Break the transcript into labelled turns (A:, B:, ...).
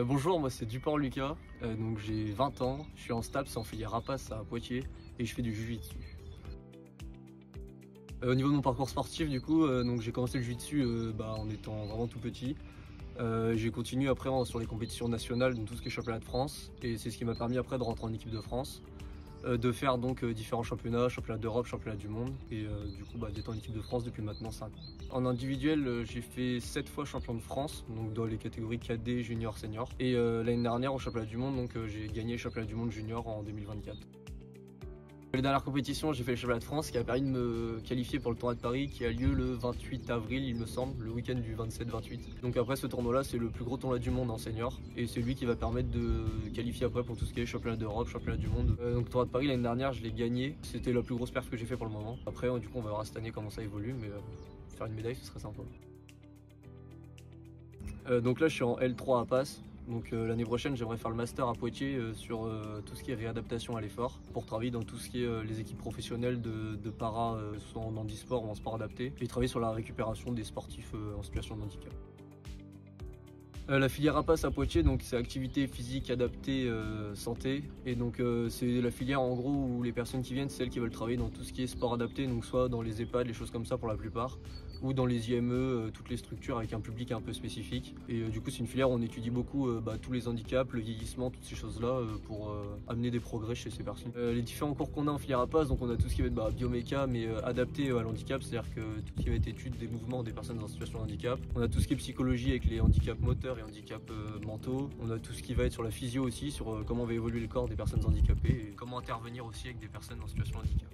A: Bonjour, moi c'est Duport Lucas, donc j'ai 20 ans, je suis en STAPS en filière rapace à Poitiers et je fais du jiu-jitsu. Au niveau de mon parcours sportif du coup, donc j'ai commencé le jiu-jitsu en étant vraiment tout petit. J'ai continué après sur les compétitions nationales, donc tout ce qui est championnat de France, et c'est ce qui m'a permis après de rentrer en équipe de France, de faire donc différents championnats, championnat d'Europe, championnat du monde, et du coup d'être en équipe de France depuis maintenant 5 ans. En individuel, j'ai fait 7 fois champion de France, donc dans les catégories cadet, junior, senior, et l'année dernière au championnat du monde, donc j'ai gagné le championnat du monde junior en 2024. Les dernières compétitions, j'ai fait le championnat de France qui a permis de me qualifier pour le tournoi de Paris qui a lieu le 28 avril, il me semble, le week-end du 27-28. Donc après ce tournoi-là, c'est le plus gros tournoi du monde en senior et c'est lui qui va permettre de qualifier après pour tout ce qui est championnat d'Europe, championnat du monde. Donc le tournoi de Paris l'année dernière, je l'ai gagné. C'était la plus grosse perf que j'ai fait pour le moment. Après, du coup, on verra cette année comment ça évolue, mais faire une médaille, ce serait sympa. Donc là, je suis en L3 à Passe. Donc l'année prochaine, j'aimerais faire le master à Poitiers sur tout ce qui est réadaptation à l'effort pour travailler dans tout ce qui est les équipes professionnelles de para, soit en handisport ou en sport adapté, et travailler sur la récupération des sportifs en situation de handicap. La filière APAS à Poitiers, donc c'est activité physique adaptée santé, et donc c'est la filière en gros où les personnes qui viennent, c'est celles qui veulent travailler dans tout ce qui est sport adapté, donc soit dans les EHPAD, les choses comme ça pour la plupart, ou dans les IME, toutes les structures avec un public un peu spécifique. Et du coup c'est une filière où on étudie beaucoup tous les handicaps, le vieillissement, toutes ces choses-là pour amener des progrès chez ces personnes. Les différents cours qu'on a en filière APAS, donc on a tout ce qui va être bioméca mais adapté à l'handicap, c'est-à-dire que tout ce qui va être étude des mouvements des personnes en situation de handicap. On a tout ce qui est psychologie avec les handicaps moteurs et handicaps mentaux. On a tout ce qui va être sur la physio aussi, sur comment va évoluer le corps des personnes handicapées et comment intervenir aussi avec des personnes en situation de handicap.